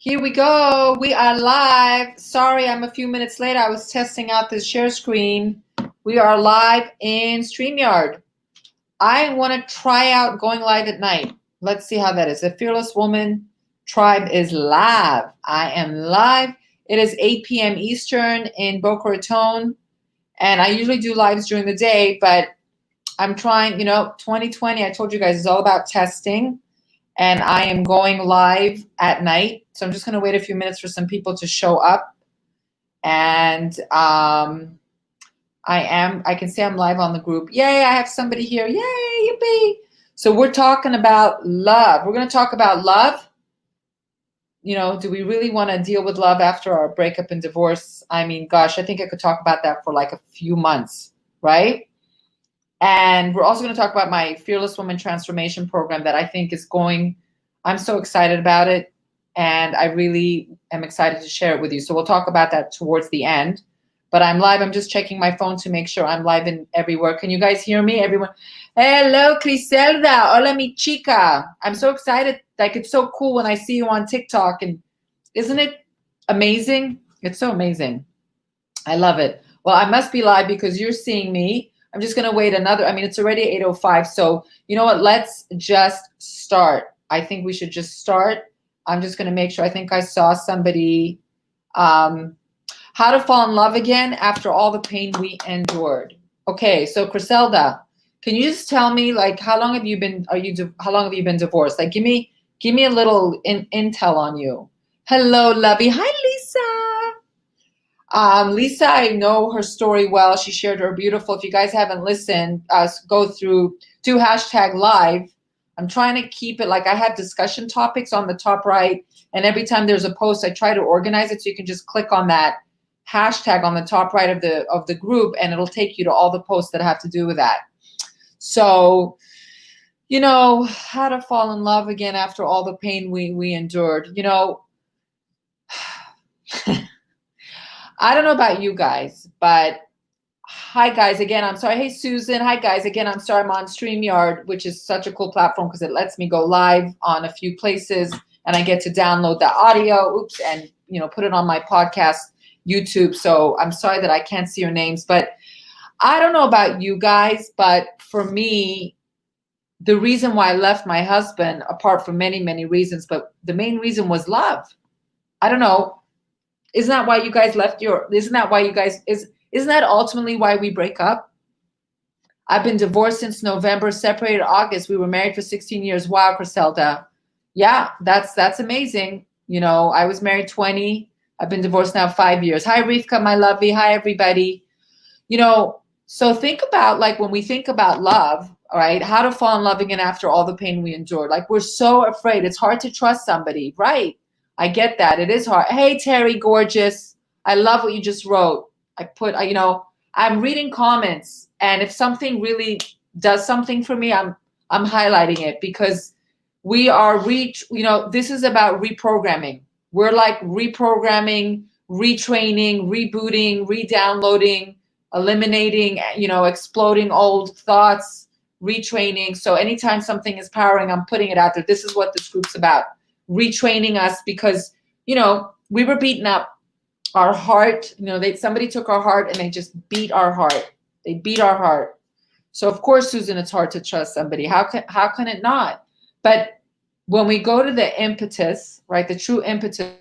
Here we go. We are live. Sorry, I'm a few minutes late. I was testing out this share screen. We are live in StreamYard. I want to try out going live at night. Let's see how that is. The Fearless Woman Tribe is live. I am live. It is 8 p.m. Eastern in Boca Raton. And I usually do lives during the day, but I'm trying, 2020, I told you guys, is all about testing. And I am going live at night. So I'm just going to wait a few minutes for some people to show up. And I can say I'm live on the group. Yay, I have somebody here. Yay, yippee. So we're talking about love. We're going to talk about love. Do we really want to deal with love after our breakup and divorce? I mean, gosh, I think I could talk about that for like a few months, right? And we're also going to talk about my Fearless Woman Transformation Program that I think is going, I'm so excited about it. And I really am excited to share it with you. So we'll talk about that towards the end. But I'm live. I'm just checking my phone to make sure I'm live in everywhere. Can you guys hear me? Everyone. Hello, Criselda. Hola, mi chica. I'm so excited. Like, it's so cool when I see you on TikTok. And isn't it amazing? It's so amazing. I love it. Well, I must be live because you're seeing me. I'm just going to wait it's already 8:05. So you know what? Let's just start. I think we should just start. I'm just going to make sure. I think I saw somebody. How to fall in love again after all the pain we endured. Okay. So Criselda, can you just tell me, like, how long have you been divorced? Like, give me a little intel on you. Hello, lovey. Hi, Lisa. Lisa, I know her story well. She shared her beautiful. If you guys haven't listened, go through, do #live. I'm trying to keep it like I have discussion topics on the top right. And every time there's a post, I try to organize it so you can just click on that hashtag on the top right of the group, and it'll take you to all the posts that have to do with that. So, how to fall in love again after all the pain we endured. I don't know about you guys, but hi guys again. I'm sorry. Hey Susan. Hi guys again. I'm sorry. I'm on StreamYard, which is such a cool platform because it lets me go live on a few places, and I get to download the audio. And put it on my podcast YouTube. So I'm sorry that I can't see your names, but I don't know about you guys, but for me, the reason why I left my husband, apart from many, many reasons, but the main reason was love. I don't know. Isn't that why you guys isn't that ultimately why we break up? I've been divorced since November, separated August. We were married for 16 years. Wow, Criselda. Yeah, that's amazing. I was married 20. I've been divorced now 5 years. Hi, Rivka, my lovey. Hi, everybody. So think about, like, when we think about love, all right, how to fall in love again after all the pain we endured. Like, we're so afraid. It's hard to trust somebody, right? I get that. It is hard. Hey, Terry, gorgeous. I love what you just wrote. I'm reading comments, and if something really does something for me, I'm highlighting it because we are this is about reprogramming. We're like reprogramming, retraining, rebooting, re-downloading, eliminating, exploding old thoughts, retraining. So anytime something is powering, I'm putting it out there. This is what this group's about. Retraining us because, we were beaten up. Our heart, somebody took our heart and they just beat our heart. They beat our heart. So of course, Susan, it's hard to trust somebody. How can it not? But when we go to the impetus, right, the true impetus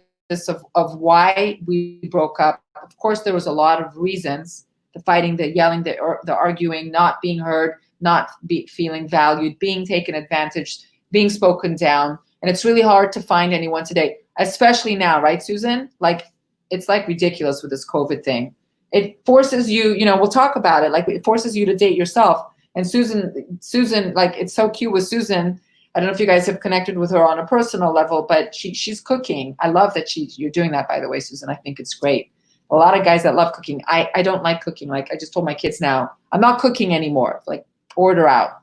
of why we broke up, of course, there was a lot of reasons: the fighting, the yelling, the arguing, not being heard, not feeling valued, being taken advantage, being spoken down. And it's really hard to find anyone today, especially now, right, Susan? Like, it's like ridiculous with this COVID thing. It forces you, we'll talk about it. Like, it forces you to date yourself. And Susan, like, it's so cute with Susan. I don't know if you guys have connected with her on a personal level, but she's cooking. I love that you're doing that, by the way, Susan. I think it's great. A lot of guys that love cooking. I don't like cooking. Like, I just told my kids now, I'm not cooking anymore. Like, order out.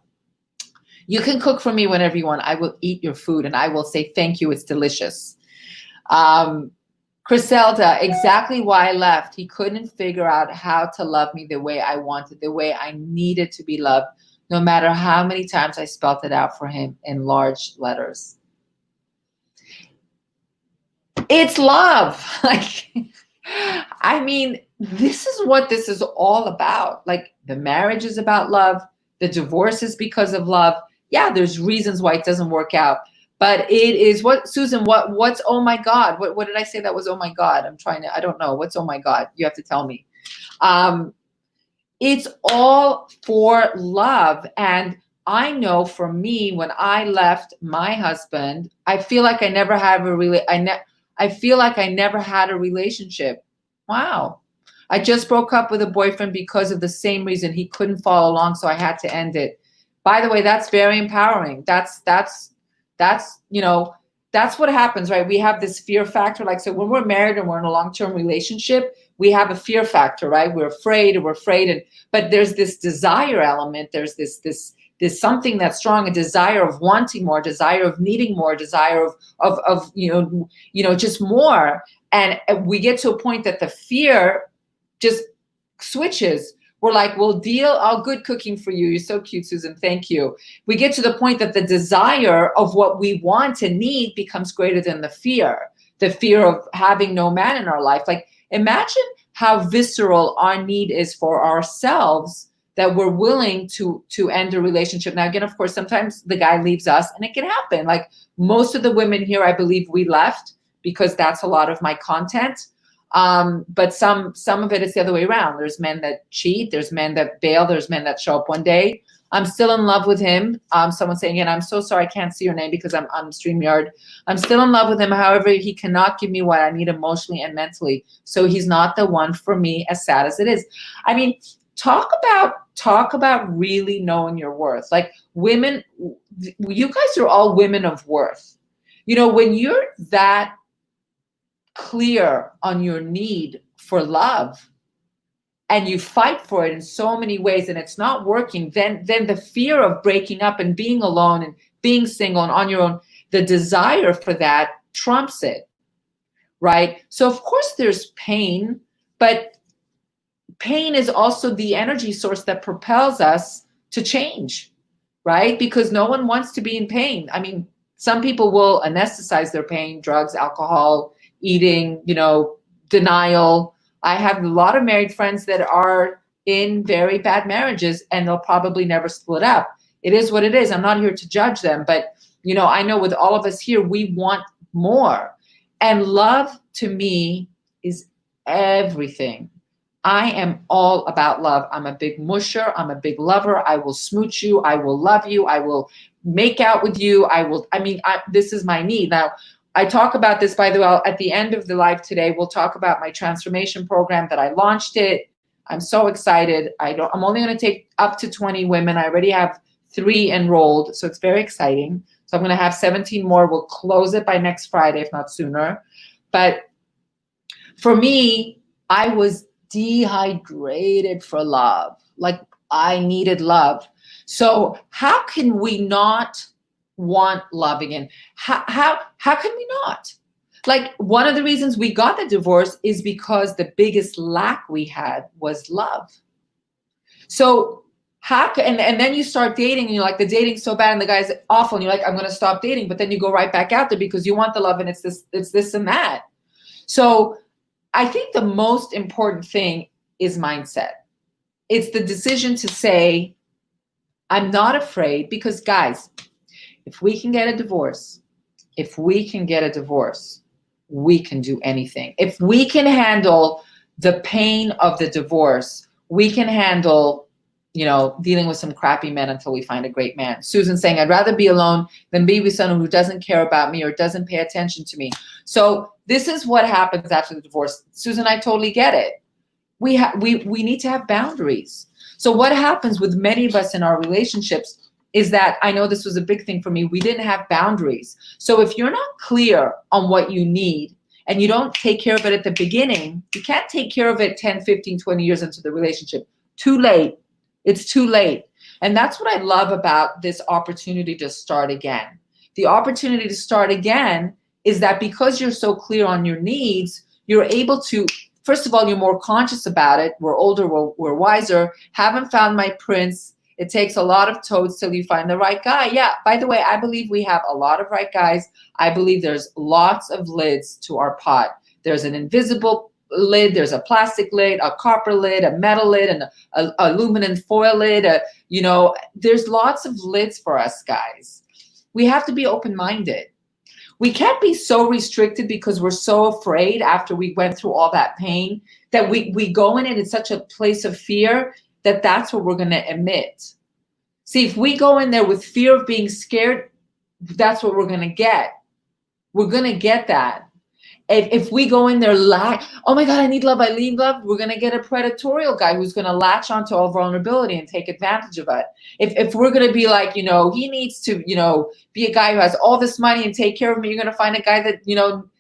You can cook for me whenever you want. I will eat your food and I will say thank you. It's delicious. Criselda, exactly why I left. He couldn't figure out how to love me the way I wanted, the way I needed to be loved, no matter how many times I spelled it out for him in large letters. It's love. Like, I mean, this is what this is all about. Like, the marriage is about love. The divorce is because of love. Yeah, there's reasons why it doesn't work out. But it is what, Susan, what's, oh my God, what did I say that was, oh my God? I don't know. What's, oh my God? You have to tell me. It's all for love. And I know for me, when I left my husband, I feel like I never had I feel like I never had a relationship. Wow. I just broke up with a boyfriend because of the same reason. He couldn't follow along, so I had to end it. By the way, that's very empowering. That's that's what happens, right? We have this fear factor. Like, so when we're married and we're in a long-term relationship, we have a fear factor, right? We're afraid, but there's this desire element. There's this something that's strong, a desire of wanting more, desire of needing more, desire of just more. And we get to a point that the fear just switches. We're like, we'll deal, all good cooking for you. You're so cute, Susan. Thank you. We get to the point that the desire of what we want and need becomes greater than the fear of having no man in our life. Like, imagine how visceral our need is for ourselves, that we're willing to end a relationship. Now, again, of course, sometimes the guy leaves us, and it can happen. Like, most of the women here, I believe we left because that's a lot of my content. But some of it is the other way around. There's men that cheat. There's men that bail. There's men that show up one day. I'm still in love with him. Someone saying, and I'm so sorry I can't see your name because I'm on StreamYard. I'm still in love with him. However, he cannot give me what I need emotionally and mentally. So he's not the one for me, as sad as it is. I mean, talk about really knowing your worth. Like, women, you guys are all women of worth. When you're that clear on your need for love and you fight for it in so many ways and it's not working, then the fear of breaking up and being alone and being single and on your own, the desire for that trumps it, right? So of course there's pain, but pain is also the energy source that propels us to change, right? Because no one wants to be in pain. I mean, some people will anesthetize their pain, drugs, alcohol, eating, denial. I have a lot of married friends that are in very bad marriages and they'll probably never split up. It is what it is. I'm not here to judge them, but I know with all of us here, we want more. And love to me is everything. I am all about love. I'm a big musher. I'm a big lover. I will smooch you. I will love you. I will make out with you. This is my need. Now, I talk about this, by the way, at the end of the live today. We'll talk about my transformation program that I launched it. I'm so excited. I'm only going to take up to 20 women. I already have 3 enrolled, so it's very exciting. So I'm going to have 17 more. We'll close it by next Friday, if not sooner. But for me, I was dehydrated for love. Like, I needed love. So how can we not want love again? How can we not? Like, one of the reasons we got the divorce is because the biggest lack we had was love. So and then you start dating and you're like, the dating's so bad and the guy's awful and you're like, I'm going to stop dating, but then you go right back out there because you want the love and it's this and that. So I think the most important thing is mindset. It's the decision to say, I'm not afraid, because guys, if we can get a divorce, we can do anything. If we can handle the pain of the divorce, we can handle, dealing with some crappy men until we find a great man. Susan saying, I'd rather be alone than be with someone who doesn't care about me or doesn't pay attention to me. So this is what happens after the divorce. Susan, I totally get it. We need to have boundaries. So what happens with many of us in our relationships is that, I know this was a big thing for me, we didn't have boundaries. So if you're not clear on what you need and you don't take care of it at the beginning, you can't take care of it 10, 15, 20 years into the relationship. Too late. It's too late. And that's what I love about this opportunity to start again. The opportunity to start again is that because you're so clear on your needs, you're able to, first of all, you're more conscious about it. We're older, we're wiser. Haven't found my prince. It takes a lot of toads till you find the right guy. Yeah, by the way, I believe we have a lot of right guys. I believe there's lots of lids to our pot. There's an invisible lid, there's a plastic lid, a copper lid, a metal lid, and a aluminum foil lid. There's lots of lids for us guys. We have to be open-minded. We can't be so restricted because we're so afraid after we went through all that pain that we go in it in such a place of fear that that's what we're going to emit. See, if we go in there with fear of being scared, that's what we're going to get. We're going to get that. If we go in there like, oh my God, I need love, I need love, we're going to get a predatorial guy who's going to latch onto all vulnerability and take advantage of it. If we're going to be like, he needs to, be a guy who has all this money and take care of me, you're going to find a guy that,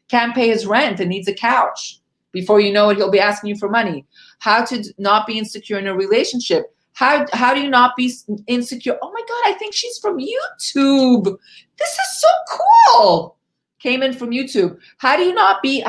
can't pay his rent and needs a couch. Before you know it, he'll be asking you for money. How to not be insecure in a relationship. How do you not be insecure? Oh my God, I think she's from YouTube. This is so cool. Came in from YouTube. How do you not be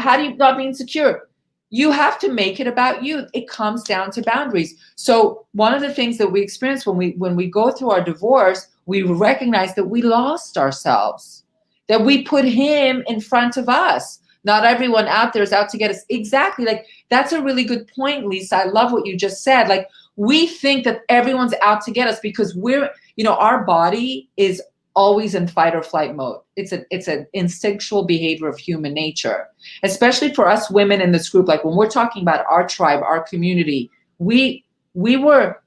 insecure? You have to make it about you. It comes down to boundaries. So one of the things that we experience when we go through our divorce, we recognize that we lost ourselves, that we put him in front of us. Not everyone out there is out to get us. Exactly. Like, that's a really good point, Lisa. I love what you just said. Like, we think that everyone's out to get us because our body is always in fight or flight mode. It's an instinctual behavior of human nature, especially for us women in this group. Like when we're talking about our tribe, our community, we were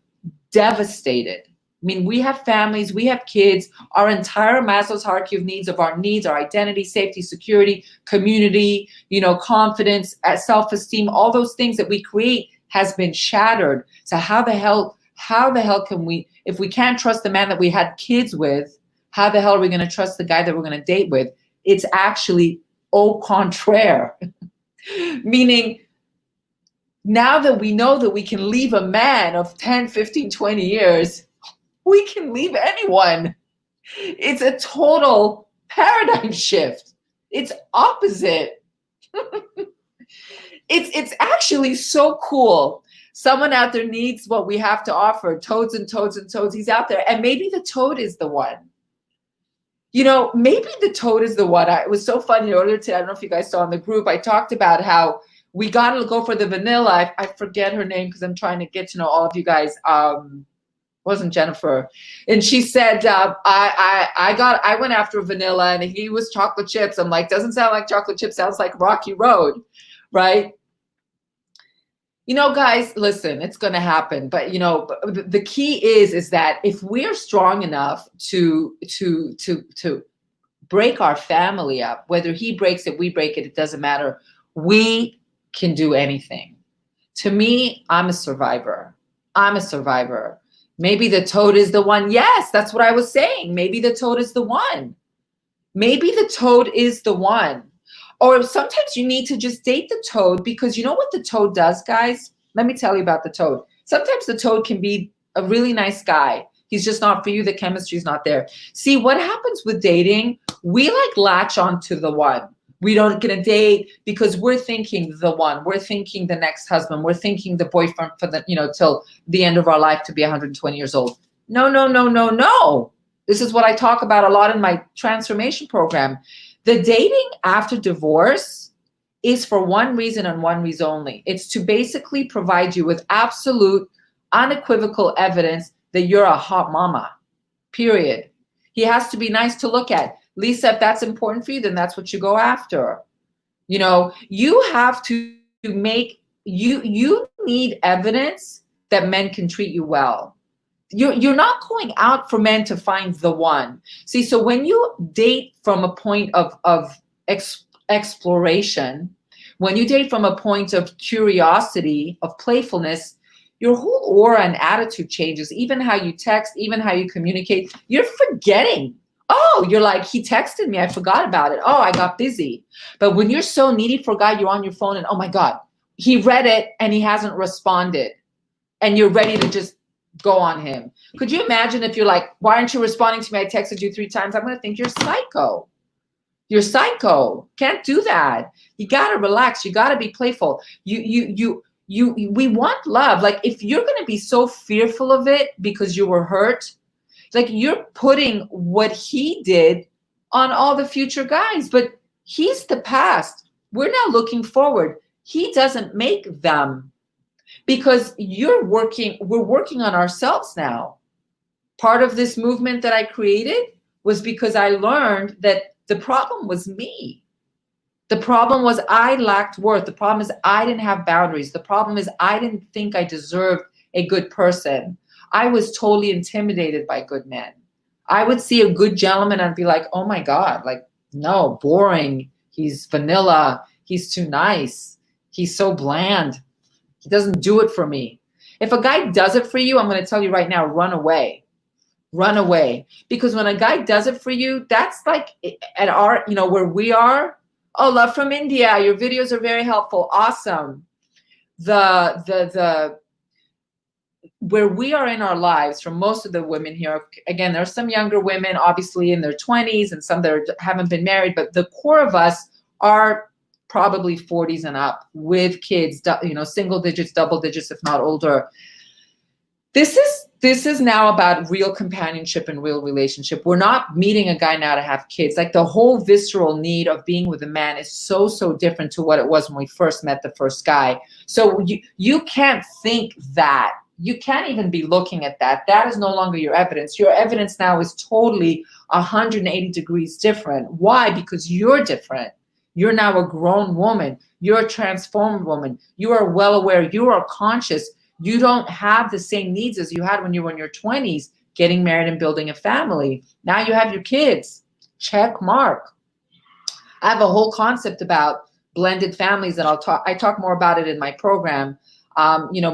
devastated. I mean, we have families, we have kids, our entire Maslow's hierarchy of needs, our identity, safety, security, community, confidence, self-esteem, all those things that we create has been shattered. So how the hell can we, if we can't trust the man that we had kids with, how the hell are we going to trust the guy that we're going to date with? It's actually au contraire. Meaning, now that we know that we can leave a man of 10, 15, 20 years, we can leave anyone. It's a total paradigm shift. It's opposite. It's actually so cool. Someone out there needs what we have to offer. Toads and toads and toads. He's out there. And maybe the toad is the one. Maybe the toad is the one. It was so funny earlier today. I don't know if you guys saw in the group. I talked about how we got to go for the vanilla. I forget her name because I'm trying to get to know all of you guys. Wasn't Jennifer. And she said, I went after vanilla and he was chocolate chips. I'm like, doesn't sound like chocolate chips. Sounds like Rocky Road, right? Guys, listen, it's going to happen. But, the key is that if we're strong enough to break our family up, whether he breaks it, we break it, it doesn't matter. We can do anything. To me, I'm a survivor. Maybe the toad is the one. Yes, that's what I was saying. Maybe the toad is the one. Or sometimes you need to just date the toad, because you know what the toad does, guys? Let me tell you about the toad. Sometimes the toad can be a really nice guy. He's just not for you. The chemistry's not there. See, what happens with dating, we latch on to the one. We don't get a date because we're thinking the one. We're thinking the next husband. We're thinking the boyfriend for till the end of our life to be 120 years old. No. This is what I talk about a lot in my transformation program. The dating after divorce is for one reason and one reason only. It's to basically provide you with absolute, unequivocal evidence that you're a hot mama, period. He has to be nice to look at. Lisa, if that's important for you, then that's what you go after. You have to you need evidence that men can treat you well. You're not going out for men to find the one. See, so when you date from a point of exploration, when you date from a point of curiosity, of playfulness, your whole aura and attitude changes. Even how you text, even how you communicate, you're forgetting. Oh, you're like, he texted me, I forgot about it. Oh, I got busy. But when you're so needy for a guy, you're on your phone and, oh my God, he read it and he hasn't responded. And you're ready to just go on him. Could you imagine if you're like, why aren't you responding to me? I texted you 3 times. I'm going to think you're psycho. You're psycho. Can't do that. You got to relax. You got to be playful. we want love. Like, if you're going to be so fearful of it because you were hurt, like, you're putting what he did on all the future guys. But he's the past. We're now looking forward. He doesn't make them, because we're working on ourselves now. Part of this movement that I created was because I learned that the problem was me. The problem was I lacked worth. The problem is I didn't have boundaries. The problem is I didn't think I deserved a good person. I was totally intimidated by good men. I would see a good gentleman and be like, oh my God, like, no, boring. He's vanilla. He's too nice. He's so bland. He doesn't do it for me. If a guy does it for you, I'm going to tell you right now, run away. Run away. Because when a guy does it for you, that's like at our, where we are. Oh, love from India. Your videos are very helpful. Awesome. The where we are in our lives, for most of the women here, again, there are some younger women, obviously in their 20s, and some that haven't been married, but the core of us are probably 40s and up with kids, single digits, double digits, if not older. This is now about real companionship and real relationship. We're not meeting a guy now to have kids. Like, the whole visceral need of being with a man is so, so different to what it was when we first met the first guy. So you can't think that. You can't even be looking at that. That is no longer your evidence. Your evidence now is totally 180 degrees different. Why? Because you're different. You're now a grown woman. You're a transformed woman. You are well aware. You are conscious. You don't have the same needs as you had when you were in your 20s, getting married and building a family. Now you have your kids. Check mark. I have a whole concept about blended families that I talk more about it in my program.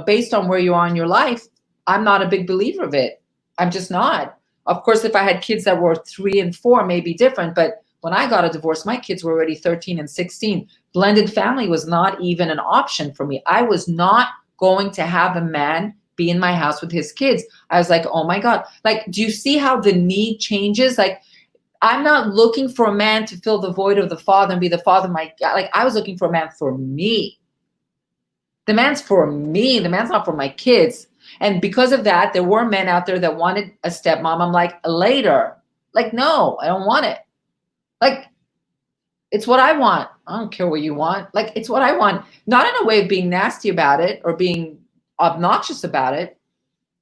Based on where you are in your life, I'm not a big believer of it. I'm just not. Of course, if I had kids that were 3 and 4, maybe different. But when I got a divorce, my kids were already 13 and 16. Blended family was not even an option for me. I was not going to have a man be in my house with his kids. I was like, oh my God. Like, do you see how the need changes? Like, I'm not looking for a man to fill the void of the father and be the father of my, like, I was looking for a man for me. The man's for me. The man's not for my kids. And because of that, there were men out there that wanted a stepmom. I'm like, later. Like, no, I don't want it. Like, it's what I want. I don't care what you want. Like, it's what I want. Not in a way of being nasty about it or being obnoxious about it.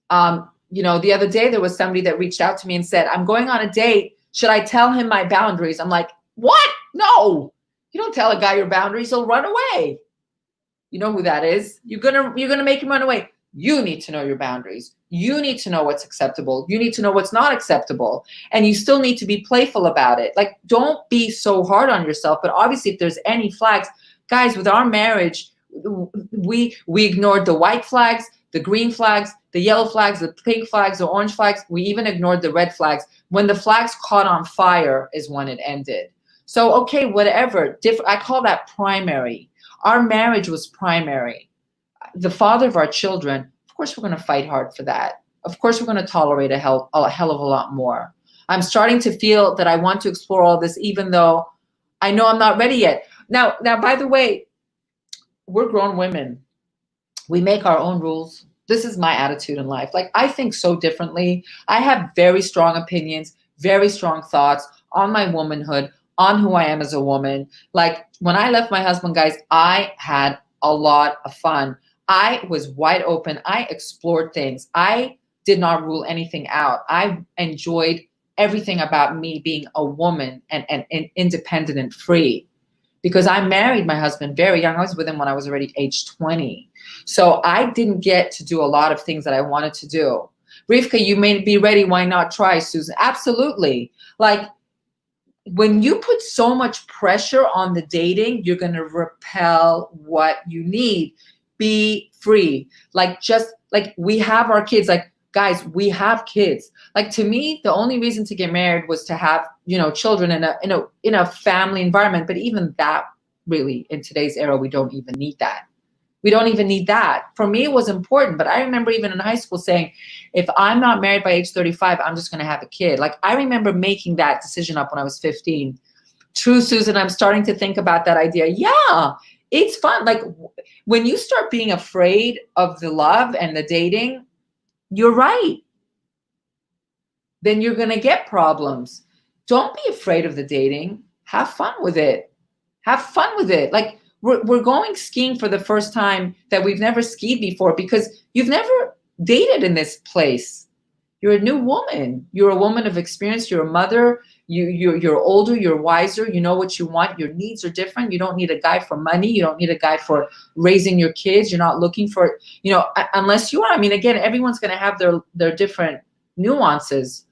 The other day there was somebody that reached out to me and said, I'm going on a date. Should I tell him my boundaries? I'm like, what? No, you don't tell a guy your boundaries. He'll run away. You know who that is. You're gonna make him run away. You need to know your boundaries. You need to know what's acceptable. You need to know what's not acceptable. And you still need to be playful about it. Like, don't be so hard on yourself. But obviously, if there's any flags, guys, with our marriage, we ignored the white flags, the green flags, the yellow flags, the pink flags, the orange flags. We even ignored the red flags. When the flags caught on fire is when it ended. So, okay, whatever. I call that primary. Our marriage was primary. The father of our children, of course, we're going to fight hard for that. Of course, we're going to tolerate a hell of a lot more. I'm starting to feel that I want to explore all this, even though I know I'm not ready yet. Now, by the way, we're grown women. We make our own rules. This is my attitude in life. Like, I think so differently. I have very strong opinions, very strong thoughts on my womanhood, on who I am as a woman. Like, when I left my husband, guys, I had a lot of fun. I was wide open. I explored things. I did not rule anything out. I enjoyed everything about me being a woman and independent and free, because I married my husband very young. I was with him when I was already age 20. So I didn't get to do a lot of things that I wanted to do. Rivka, you may be ready. Why not try, Susan? Absolutely. Like, when you put so much pressure on the dating, you're going to repel what you need. Be free. Like, just like we have our kids, like, guys, we have kids. Like, to me, the only reason to get married was to have, children in a family environment. But even that, really, in today's era, we don't even need that. We don't even need that. For me, it was important. But I remember even in high school saying, if I'm not married by age 35, I'm just going to have a kid. Like, I remember making that decision up when I was 15. True, Susan, I'm starting to think about that idea. Yeah, It's fun. Like when you start being afraid of the love and the dating, you're right. Then you're going to get problems. Don't be afraid of the dating. Have fun with it. Have fun with it. Like we're going skiing for the first time that we've never skied before because you've never dated in this place. You're a new woman. You're a woman of experience. You're a mother. You're older. You're wiser. You know what you want. Your needs are different. You don't need a guy for money. You don't need a guy for raising your kids. You're not looking for, unless you are. I mean, again, everyone's going to have their different nuances.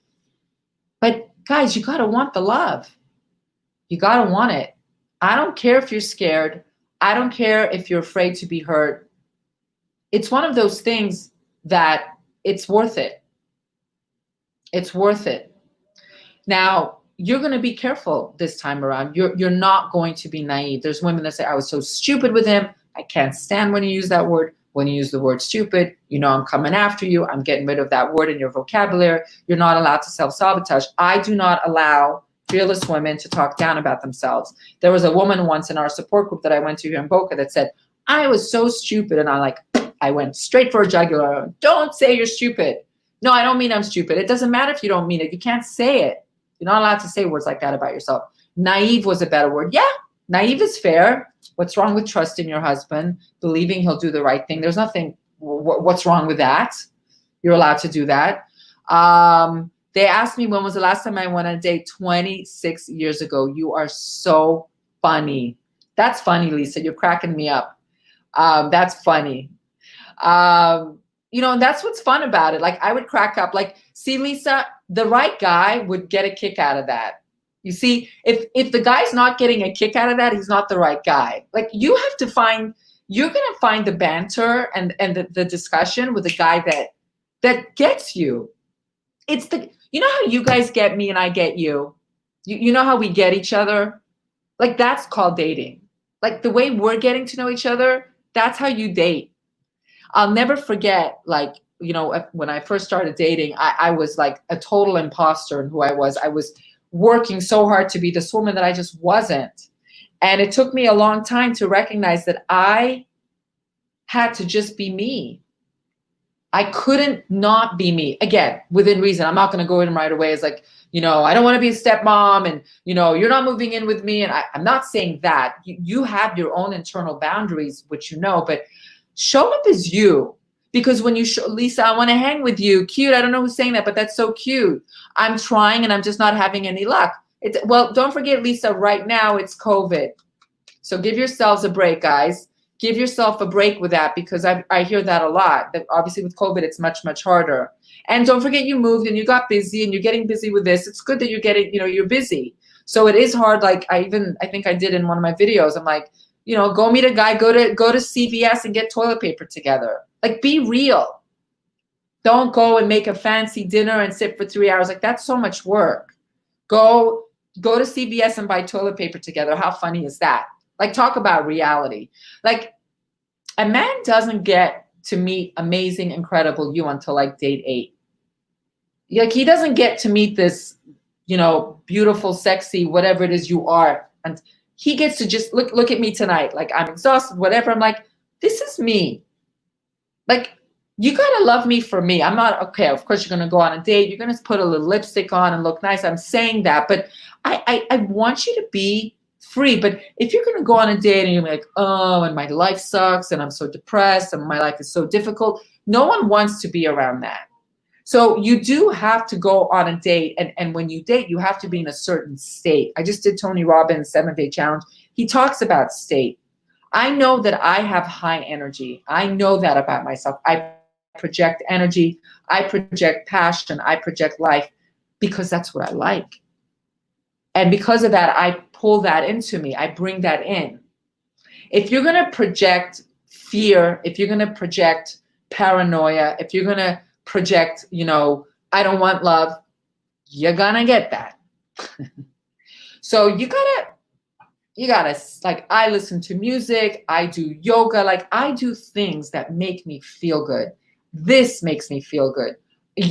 But guys, you got to want the love. You got to want it. I don't care if you're scared. I don't care if you're afraid to be hurt. It's one of those things that it's worth it. It's worth it. Now, you're going to be careful this time around. You're not going to be naive. There's women that say, I was so stupid with him. I can't stand when you use that word. When you use the word stupid, I'm coming after you. I'm getting rid of that word in your vocabulary. You're not allowed to self-sabotage. I do not allow fearless women to talk down about themselves. There was a woman once in our support group that I went to here in Boca that said, I was so stupid. And I went straight for a jugular. Don't say you're stupid. No, I don't mean I'm stupid. It doesn't matter if you don't mean it. You can't say it. You're not allowed to say words like that about yourself. Naive was a better word. Yeah, naive is fair. What's wrong with trusting your husband, believing he'll do the right thing? There's nothing. What's wrong with that? You're allowed to do that. They asked me when was the last time I went on a date. 26 years ago. You are so funny. That's funny, Lisa. You're cracking me up. That's funny. And that's what's fun about it. Like I would crack up. Like, see, Lisa, the right guy would get a kick out of that. You see, if the guy's not getting a kick out of that, he's not the right guy. Like you're going to find the banter and the discussion with a guy that gets you. It's how you guys get me and I get you. You know how we get each other? Like that's called dating. Like the way we're getting to know each other, that's how you date. I'll never forget, when I first started dating, I was like a total imposter in who I was. I was working so hard to be this woman that I just wasn't. And it took me a long time to recognize that I had to just be me. I couldn't not be me. Again, within reason. I'm not going to go in right away as I don't want to be a stepmom and, you're not moving in with me. And I'm not saying that. You have your own internal boundaries, which but show up as you. Because when you show, Lisa, I want to hang with you. Cute. I don't know who's saying that, but that's so cute. I'm trying and I'm just not having any luck. Well, don't forget, Lisa, right now it's COVID. So give yourselves a break, guys. Give yourself a break with that because I hear that a lot. That obviously with COVID, it's much, much harder. And don't forget you moved and you got busy and you're getting busy with this. It's good that you're getting, you're busy. So it is hard. Like I think I did in one of my videos. I'm like, go meet a guy, go to CVS and get toilet paper together. Like be real. Don't go and make a fancy dinner and sit for 3 hours. Like that's so much work. Go to CVS and buy toilet paper together. How funny is that? Like talk about reality. Like a man doesn't get to meet amazing, incredible you until like date 8. Like he doesn't get to meet this, beautiful, sexy, whatever it is you are. And he gets to just look at me tonight. Like I'm exhausted, whatever. I'm like, this is me. Like you got to love me for me. I'm not, okay, of course you're going to go on a date. You're going to put a little lipstick on and look nice. I'm saying that, but I want you to be free. But if you're going to go on a date and you're like, oh, and my life sucks and I'm so depressed and my life is so difficult, no one wants to be around that. So you do have to go on a date. And when you date, you have to be in a certain state. I just did Tony Robbins' 7-Day Challenge. He talks about state. I know that I have high energy. I know that about myself. I project energy. I project passion. I project life because that's what I like. And because of that, I pull that into me. I bring that in. If you're going to project fear, if you're going to project paranoia, if you're going to project, I don't want love, you're going to get that. So you gotta, like, I listen to music, I do yoga, like I do things that make me feel good. This makes me feel good.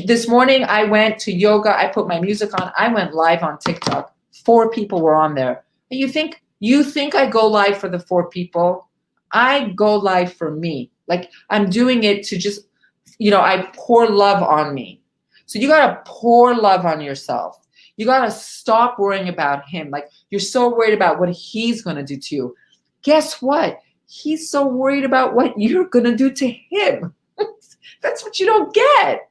This morning I went to yoga, I put my music on, I went live on TikTok. 4 people were on there. You think I go live for the 4 people? I go live for me. Like I'm doing it to just, I pour love on me. So you got to pour love on yourself. You got to stop worrying about him. Like you're so worried about what he's going to do to you. Guess what? He's so worried about what you're going to do to him. That's what you don't get.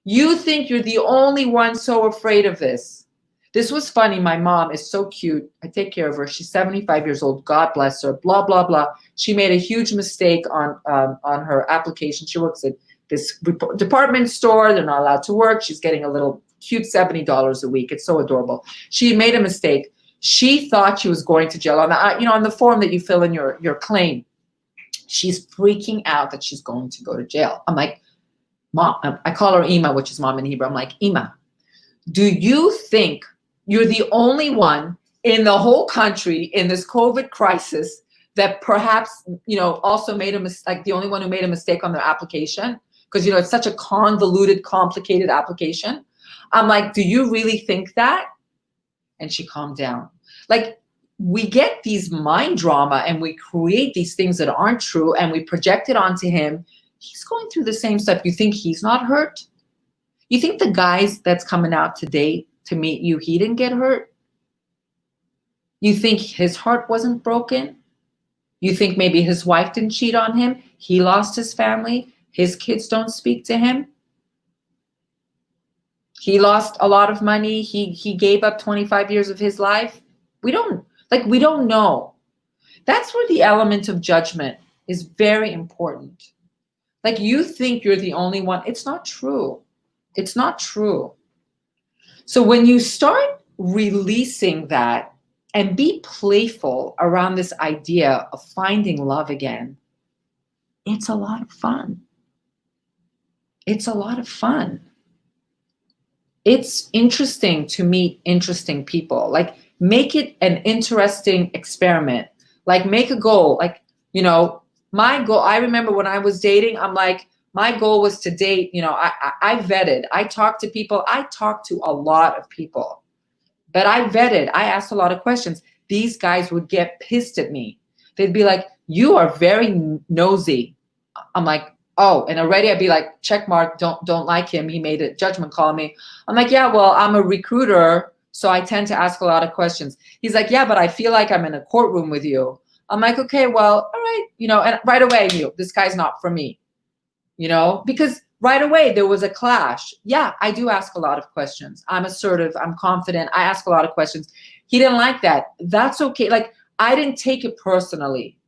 You think you're the only one so afraid of this. This was funny. My mom is so cute. I take care of her. She's 75 years old. God bless her. Blah, blah, blah. She made a huge mistake on her application. She works at this department store. They're not allowed to work. She's getting a little cute $70 a week. It's so adorable. She made a mistake. She thought she was going to jail on the form that you fill in your claim. She's freaking out that she's going to go to jail. I'm like, Mom, I call her Ima, which is mom in Hebrew. I'm like, Ima, do you think you're the only one in the whole country in this COVID crisis that perhaps, also made a mistake, like the only one who made a mistake on their application? Because, it's such a convoluted, complicated application. I'm like, do you really think that? And she calmed down. Like, we get these mind drama and we create these things that aren't true and we project it onto him. He's going through the same stuff. You think he's not hurt? You think the guys that's coming out today to meet you, he didn't get hurt? You think his heart wasn't broken? You think maybe his wife didn't cheat on him? He lost his family. His kids don't speak to him. He lost a lot of money. He gave up 25 years of his life. We don't know. That's where the element of judgment is very important. Like you think you're the only one. It's not true. It's not true. So when you start releasing that and be playful around this idea of finding love again, it's a lot of fun. It's a lot of fun. It's interesting to meet interesting people. Like make it an interesting experiment. Like make a goal. Like, my goal, I remember when I was dating, I'm like, my goal was to date, I vetted. I talked to people. I talked to a lot of people. But I vetted. I asked a lot of questions. These guys would get pissed at me. They'd be like, you are very nosy. I'm like, oh, and already I'd be like, check mark, don't like him. He made a judgment call on me. I'm like, yeah, well, I'm a recruiter, so I tend to ask a lot of questions. He's like, yeah, but I feel like I'm in a courtroom with you. I'm like, okay, well, all right, and right away I knew this guy's not for me, because right away there was a clash. Yeah, I do ask a lot of questions. I'm assertive, I'm confident, I ask a lot of questions. He didn't like that. That's okay. Like, I didn't take it personally,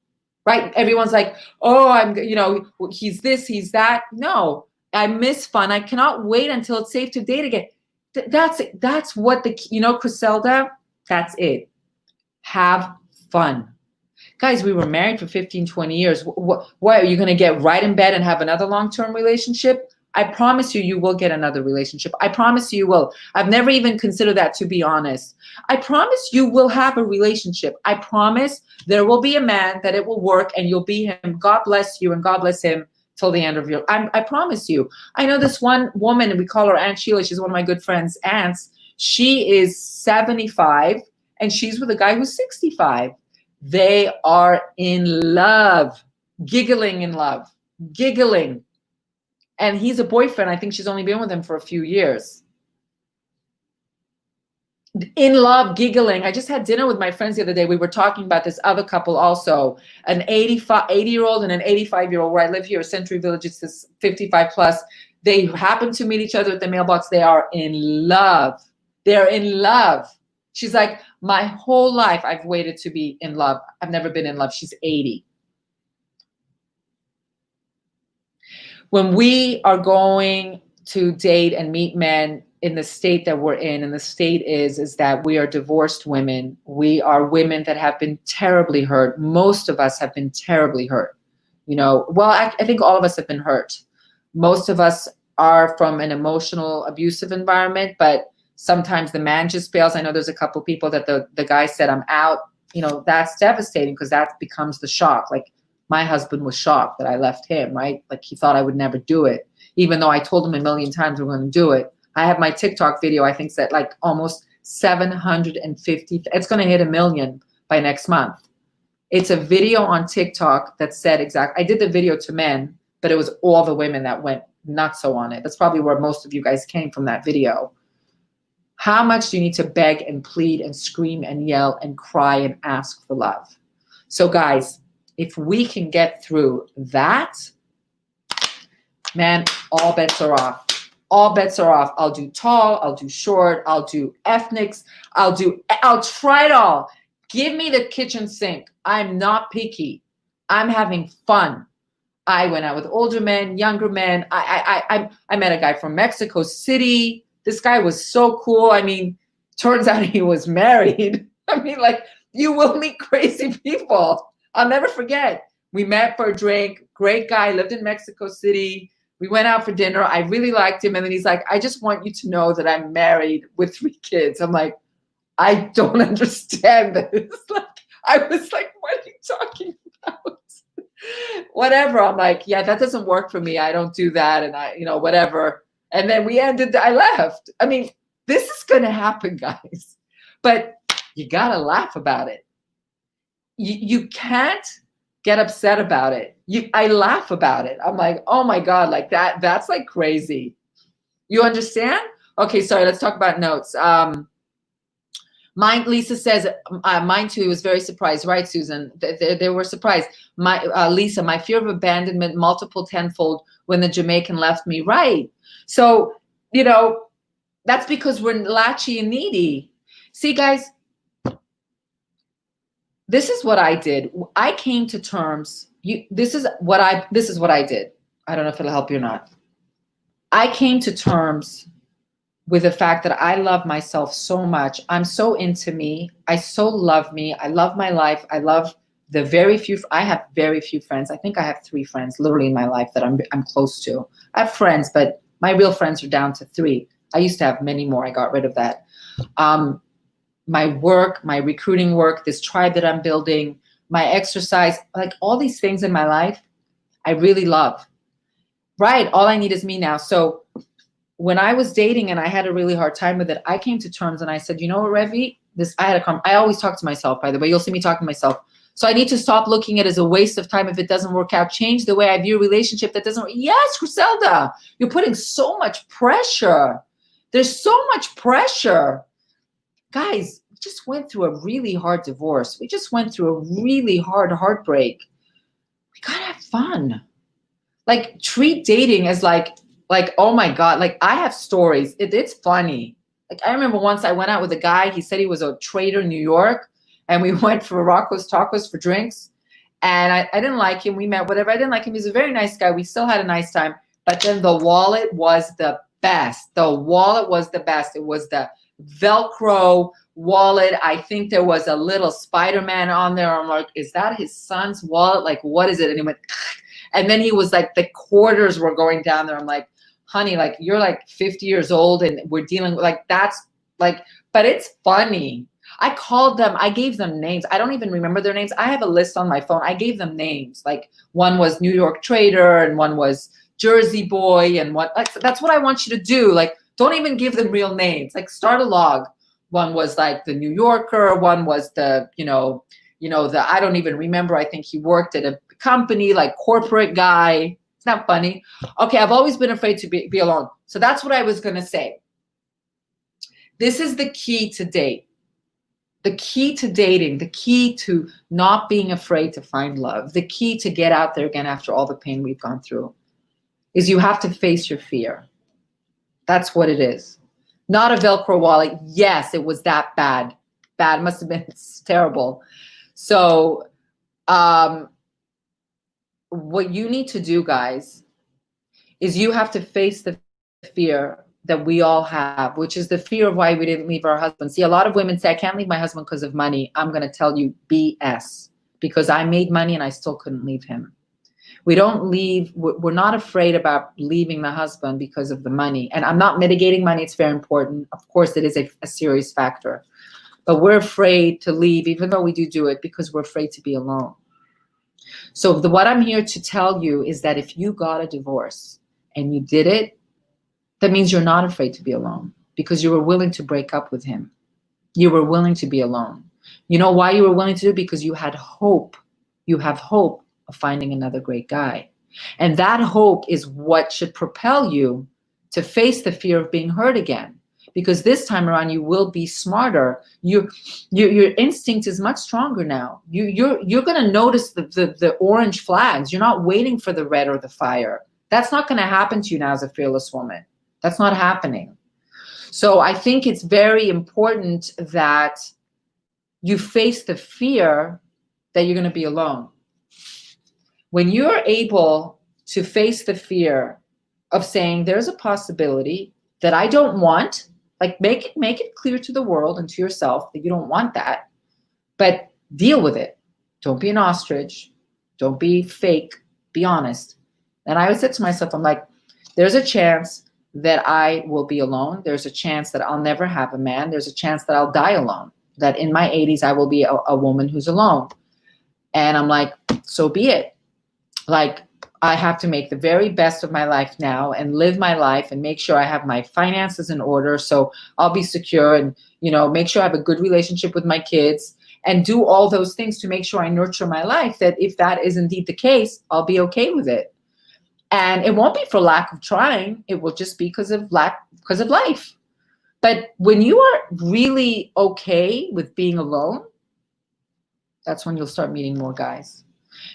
right? Everyone's like, oh, he's this, he's that. No, I miss fun. I cannot wait until it's safe to date again. That's what Griselda, that's it. Have fun. Guys, we were married for 15, 20 years. What are you going to get right in bed and have another long-term relationship? I promise you will get another relationship. I promise you will. I've never even considered that, to be honest. I promise you will have a relationship. I promise there will be a man that it will work and you'll be him. God bless you and God bless him till the end of your life. I promise you. I know this one woman, and we call her Aunt Sheila. She's one of my good friends' aunts. She is 75 and she's with a guy who's 65. They are in love, giggling in love, giggling. And he's a boyfriend. I think she's only been with him for a few years. In love, giggling. I just had dinner with my friends the other day. We were talking about this other couple also, an 80-year-old and an 85-year-old, where I live here, Century Village. It's this 55 plus. They happen to meet each other at the mailbox. They are in love. They're in love. She's like, my whole life I've waited to be in love. I've never been in love. She's 80. When we are going to date and meet men in the state that we're in, and the state is that we are divorced women. We are women that have been terribly hurt. Most of us have been terribly hurt. I think all of us have been hurt. Most of us are from an emotional, abusive environment, but sometimes the man just bails. I know there's a couple people that the guy said, I'm out. That's devastating because that becomes the shock. Like, my husband was shocked that I left him, right? Like, he thought I would never do it, even though I told him a million times we're going to do it. I have my TikTok video, I think, that like almost 750. It's going to hit 1 million by next month. It's a video on TikTok that said I did the video to men, but it was all the women that went nuts on it. That's probably where most of you guys came from that video. How much do you need to beg and plead and scream and yell and cry and ask for love? So guys, if we can get through that, man, all bets are off. All bets are off. I'll do tall, I'll do short, I'll do ethnics, I'll try it all. Give me the kitchen sink. I'm not picky. I'm having fun. I went out with older men, younger men. I met a guy from Mexico City. This guy was so cool. I mean, turns out he was married. I mean, like, you will meet crazy people. I'll never forget. We met for a drink. Great guy, lived in Mexico City. We went out for dinner. I really liked him. And then he's like, I just want you to know that I'm married with 3 kids. I'm like, I don't understand this. Like, I was like, what are you talking about? Whatever. I'm like, yeah, that doesn't work for me. I don't do that. And I, whatever. And then we ended, I left. I mean, this is going to happen, guys. But you got to laugh about it. You can't get upset about it. I laugh about it. I'm like, oh my God, like that's like crazy. You understand? Okay, sorry, let's talk about notes. Mine, Lisa says, mine too was very surprised, right, Susan? They were surprised. Lisa, my fear of abandonment multiple tenfold when the Jamaican left me, right? So, that's because we're latchy and needy. See, guys, this is what I did. I came to terms. This is what I did. I don't know if it'll help you or not. I came to terms with the fact that I love myself so much. I'm so into me. I so love me. I love my life. I love I have very few friends. I think I have 3 friends literally in my life that I'm close to. I have friends, but my real friends are down to 3. I used to have many more. I got rid of that. My work, my recruiting work, this tribe that I'm building, my exercise, like all these things in my life, I really love. Right. All I need is me now. So when I was dating and I had a really hard time with it, I came to terms and I said, you know what, Revi, I always talk to myself, by the way. You'll see me talking to myself. So I need to stop looking at it as a waste of time if it doesn't work out. Change the way I view a relationship that doesn't work. Yes, Griselda, you're putting so much pressure. There's so much pressure. Guys, we just went through a really hard divorce. We just went through a really hard heartbreak. We gotta have fun. Like, treat dating as like, oh my God, like I have stories. It's funny. Like I remember once I went out with a guy, he said he was a trader in New York, and we went for Rocco's Tacos for drinks. And I didn't like him. We met, whatever. I didn't like him. He's a very nice guy. We still had a nice time. But then the wallet was the best. The wallet was the best. It was the Velcro wallet. I think there was a little Spider-Man on there. I'm like, is that his son's wallet? Like, what is it? And he went, and then he was like, the quarters were going down there. I'm like, honey, like you're like 50 years old and we're dealing with like, that's like, but it's funny. I called them, I gave them names. I don't even remember their names. I have a list on my phone. I gave them names. Like one was New York Trader and one was Jersey Boy and what, like, that's what I want you to do. Like, don't even give them real names. Like start a log. One was like the New Yorker. One was the, I don't even remember. I think he worked at a company, like corporate guy. It's not funny. Okay, I've always been afraid to be alone. So that's what I was going to say. This is the key to date. The key to dating, the key to not being afraid to find love, the key to get out there again after all the pain we've gone through is you have to face your fear. That's what it is. Not a Velcro wallet. Yes, it was that bad. Bad, must have been terrible. So what you need to do, guys, is you have to face the fear that we all have, which is the fear of why we didn't leave our husband. See, a lot of women say, I can't leave my husband because of money. I'm going to tell you BS, because I made money and I still couldn't leave him. We don't leave. We're not afraid about leaving the husband because of the money. And I'm not mitigating money. It's very important. Of course, it is a serious factor. But we're afraid to leave, even though we do it, because we're afraid to be alone. So what I'm here to tell you is that if you got a divorce and you did it, that means you're not afraid to be alone, because you were willing to break up with him. You were willing to be alone. You know why you were willing to do it? Because you had hope. You have hope of finding another great guy. And that hope is what should propel you to face the fear of being hurt again. Because this time around, you will be smarter. Your instinct is much stronger now. You're going to notice the orange flags. You're not waiting for the red or the fire. That's not going to happen to you now as a fearless woman. That's not happening. So I think it's very important that you face the fear that you're going to be alone. When you're able to face the fear of saying there's a possibility that I don't want, like make it clear to the world and to yourself that you don't want that, but deal with it. Don't be an ostrich. Don't be fake. Be honest. And I always said to myself, I'm like, there's a chance that I will be alone. There's a chance that I'll never have a man. There's a chance that I'll die alone. That in my 80s, I will be a woman who's alone. And I'm like, so be it. Like, I have to make the very best of my life now and live my life and make sure I have my finances in order so I'll be secure and, make sure I have a good relationship with my kids and do all those things to make sure I nurture my life, that if that is indeed the case, I'll be okay with it. And it won't be for lack of trying. It will just be because of life. But when you are really okay with being alone, that's when you'll start meeting more guys.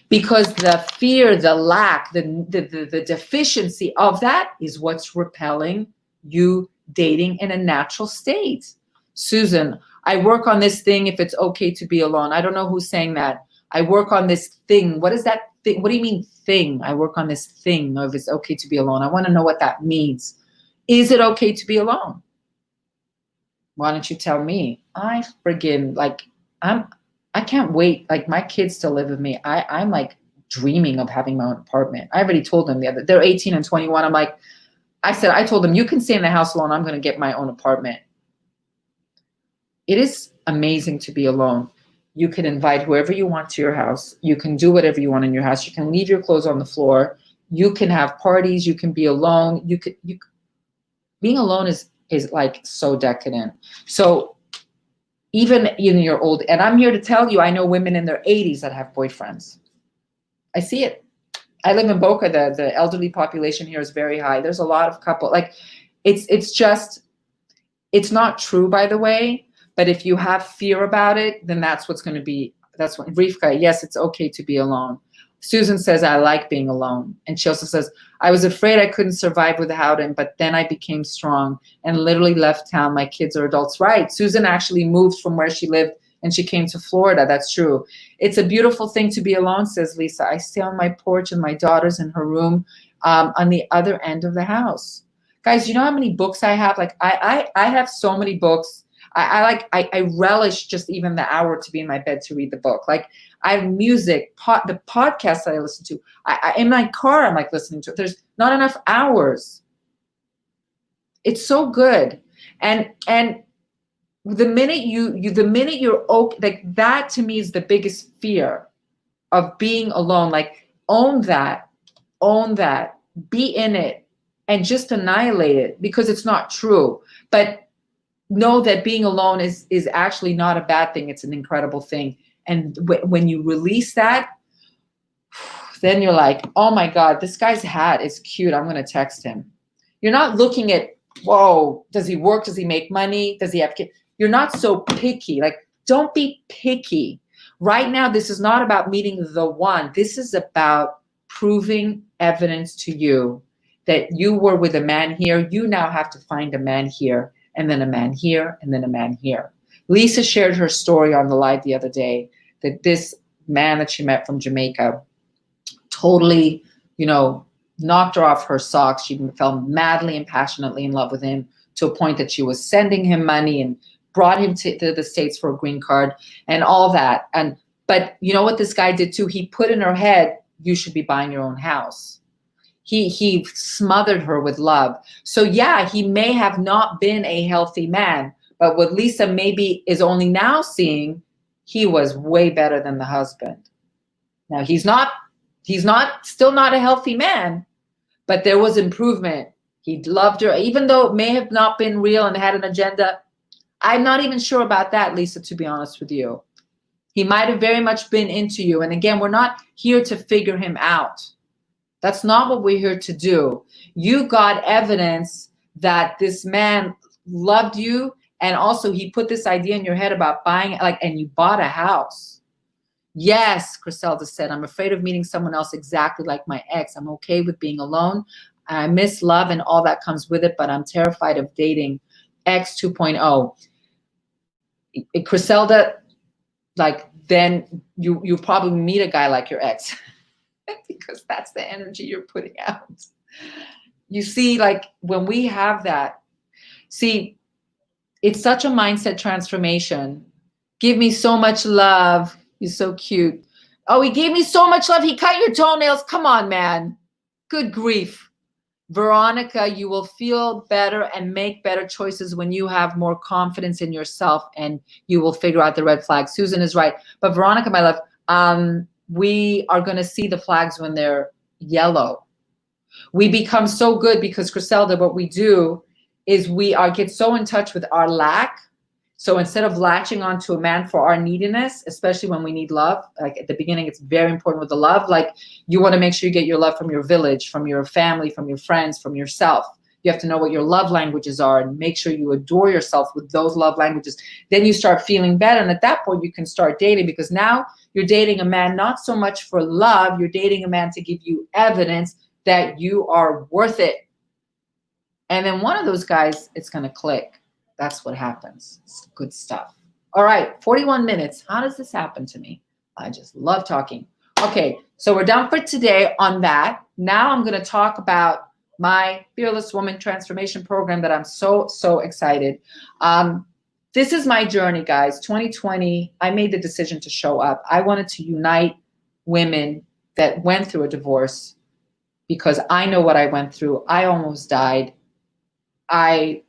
Because the fear, the lack, the deficiency of that is what's repelling you dating in a natural state. Susan, I work on this thing if it's okay to be alone. I don't know who's saying that. I work on this thing. What is that thing? What do you mean thing? I work on this thing of if it's okay to be alone. I want to know what that means. Is it okay to be alone? Why don't you tell me? I can't wait, like my kids to live with me. I'm like dreaming of having my own apartment. I already told them they're 18 and 21. I told them, you can stay in the house alone. I'm going to get my own apartment. It is amazing to be alone. You can invite whoever you want to your house. You can do whatever you want in your house. You can leave your clothes on the floor. You can have parties. You can be alone. Being alone is like so decadent. So even in your old, and I'm here to tell you, I know women in their 80s that have boyfriends. I see it. I live in Boca. The elderly population here is very high. There's a lot of couple. Like, it's not true, by the way. But if you have fear about it, then that's what's going to be. That's what Rivka. Yes, it's okay to be alone. Susan says, I like being alone. And she also says, I was afraid I couldn't survive without him, but then I became strong and literally left town. My kids are adults. Right. Susan actually moved from where she lived and she came to Florida. That's true. It's a beautiful thing to be alone, says Lisa. I stay on my porch and my daughter's in her room on the other end of the house. Guys, you know how many books I have? Like I have so many books. I relish just even the hour to be in my bed to read the book. Like I have music, the podcasts that I listen to. In my car, I'm like listening to it. There's not enough hours. It's so good. And the minute you're okay, like that to me is the biggest fear of being alone. Like own that, be in it and just annihilate it because it's not true. But know that being alone is actually not a bad thing. It's an incredible thing. And when you release that, then you're like, oh my God, this guy's hat is cute. I'm going to text him. You're not looking at, whoa, does he work? Does he make money? Does he have kids? You're not so picky. Like, don't be picky. Right now, this is not about meeting the one. This is about proving evidence to you that you were with a man here. You now have to find a man here, and then a man here, and then a man here. Lisa shared her story on the live the other day that this man that she met from Jamaica totally, knocked her off her socks. She fell madly and passionately in love with him to a point that she was sending him money and brought him to the States for a green card and all that. But you know what this guy did too? He put in her head, you should be buying your own house. He smothered her with love. So yeah, he may have not been a healthy man, but what Lisa maybe is only now seeing, he was way better than the husband. Now he's still not a healthy man, but there was improvement. He loved her, even though it may have not been real and had an agenda. I'm not even sure about that, Lisa, to be honest with you. He might have very much been into you. And again, we're not here to figure him out. That's not what we're here to do. You got evidence that this man loved you, and also he put this idea in your head about buying, like, and you bought a house. Yes, Griselda said, I'm afraid of meeting someone else exactly like my ex. I'm okay with being alone. I miss love and all that comes with it, but I'm terrified of dating X 2.0. Griselda, like, then you probably meet a guy like your ex because that's the energy you're putting out. You see, like, when we have that, see, it's such a mindset transformation. Give me so much love. He's so cute. Oh, he gave me so much love. He cut your toenails. Come on, man. Good grief. Veronica, you will feel better and make better choices when you have more confidence in yourself, and you will figure out the red flags. Susan is right. But Veronica, my love, we are going to see the flags when they're yellow. We become so good because, Griselda, what we do is we get so in touch with our lack. So instead of latching onto a man for our neediness, especially when we need love, like at the beginning, it's very important with the love. Like, you want to make sure you get your love from your village, from your family, from your friends, from yourself. You have to know what your love languages are and make sure you adore yourself with those love languages. Then you start feeling better. And at that point, you can start dating, because now you're dating a man not so much for love. You're dating a man to give you evidence that you are worth it. And then one of those guys, it's going to click. That's what happens. It's good stuff. All right, 41 minutes. How does this happen to me? I just love talking. Okay, so we're done for today on that. Now I'm going to talk about my Fearless Woman Transformation Program that I'm so excited. This is my journey, guys. 2020, I made the decision to show up. I wanted to unite women that went through a divorce, because I know what I went through. I almost died. I